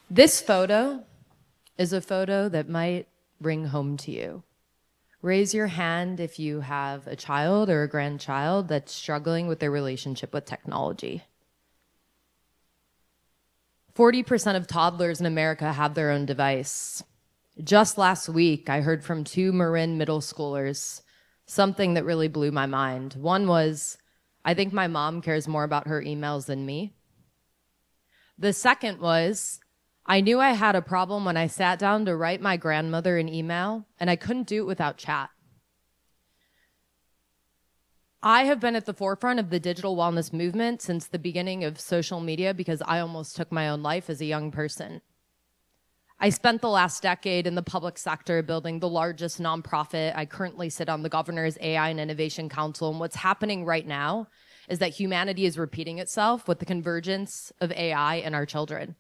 This photo is a photo that might bring home to you. Raise your hand if you have a child or a grandchild that's struggling with their relationship with technology. 40% of toddlers in America have their own device. Just last week, I heard from two Marin middle schoolers something that really blew my mind. One was, I think my mom cares more about her emails than me. The second was, I knew I had a problem when I sat down to write my grandmother an email, and I couldn't do it without chat. I have been at the forefront of the digital wellness movement since the beginning of social media because I almost took my own life as a young person. I spent the last decade in the public sector building the largest nonprofit. I currently sit on the Governor's AI and Innovation Council, and what's happening right now is that humanity is repeating itself with the convergence of AI and our children.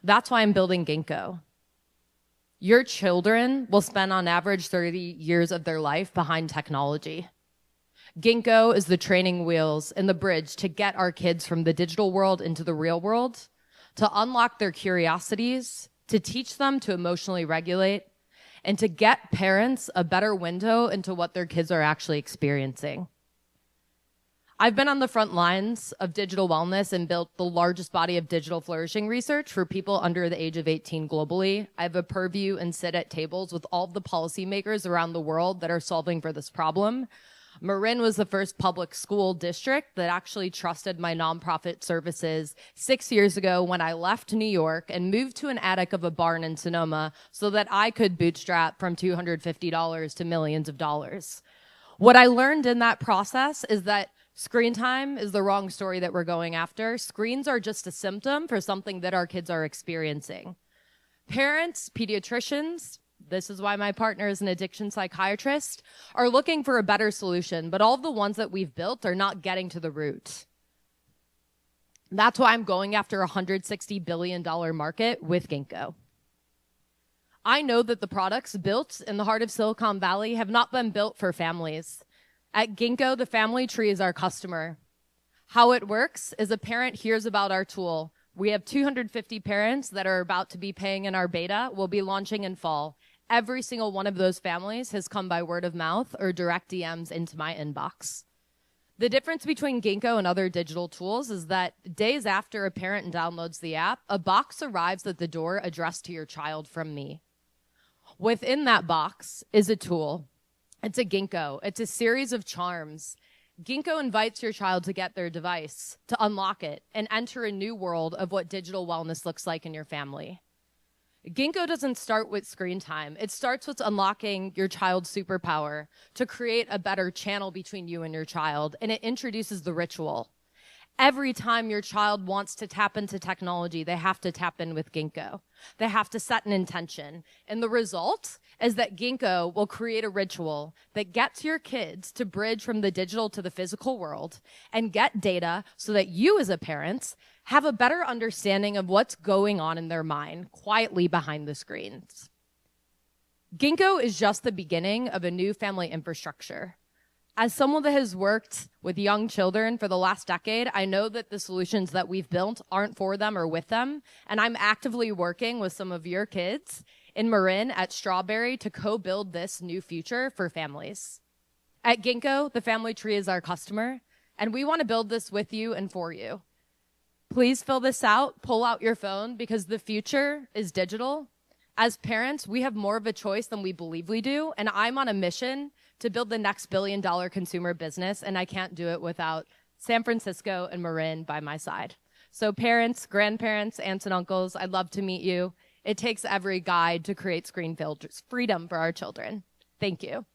That's why I'm building Ginko. Your children will spend on average 30 years of their life behind technology. Ginko is the training wheels and the bridge to get our kids from the digital world into the real world, to unlock their curiosities, to teach them to emotionally regulate, and to get parents a better window into what their kids are actually experiencing. I've been on the front lines of digital wellness and built the largest body of digital flourishing research for people under the age of 18 globally. I have a purview and sit at tables with all of the policymakers around the world that are solving for this problem. Marin was the first public school district that actually trusted my nonprofit services 6 years ago when I left New York and moved to an attic of a barn in Sonoma so that I could bootstrap from $250 to millions of dollars. What I learned in that process is that screen time is the wrong story that we're going after. Screens are just a symptom for something that our kids are experiencing. Parents, pediatricians, this is why my partner is an addiction psychiatrist, are looking for a better solution, but all of the ones that we've built are not getting to the root. That's why I'm going after a $160 billion market with Ginko. I know that the products built in the heart of Silicon Valley have not been built for families. At Ginko, the family tree is our customer. How it works is a parent hears about our tool. We have 250 parents that are about to be paying in our beta. We'll be launching in fall. Every single one of those families has come by word of mouth or direct DMs into my inbox. The difference between Ginko and other digital tools is that days after a parent downloads the app, a box arrives at the door addressed to your child from me. Within that box is a tool. It's a Ginko. It's a series of charms. Ginko invites your child to get their device, to unlock it, and enter a new world of what digital wellness looks like in your family. Ginko doesn't start with screen time. It starts with unlocking your child's superpower to create a better channel between you and your child, and it introduces the ritual. Every time your child wants to tap into technology, they have to tap in with Ginko. They have to set an intention. And the result is that Ginko will create a ritual that gets your kids to bridge from the digital to the physical world and get data so that you as a parent have a better understanding of what's going on in their mind quietly behind the screens. Ginko is just the beginning of a new family infrastructure. As someone that has worked with young children for the last decade, I know that the solutions that we've built aren't for them or with them, and I'm actively working with some of your kids in Marin at Strawberry to co-build this new future for families. At Ginko, the family tree is our customer, and we want to build this with you and for you. Please fill this out, pull out your phone, because the future is digital. As parents, we have more of a choice than we believe we do, and I'm on a mission to build the next billion-dollar consumer business, and I can't do it without San Francisco and Marin by my side. So parents, grandparents, aunts and uncles, I'd love to meet you. It takes every guide to create screen filters, freedom for our children. Thank you.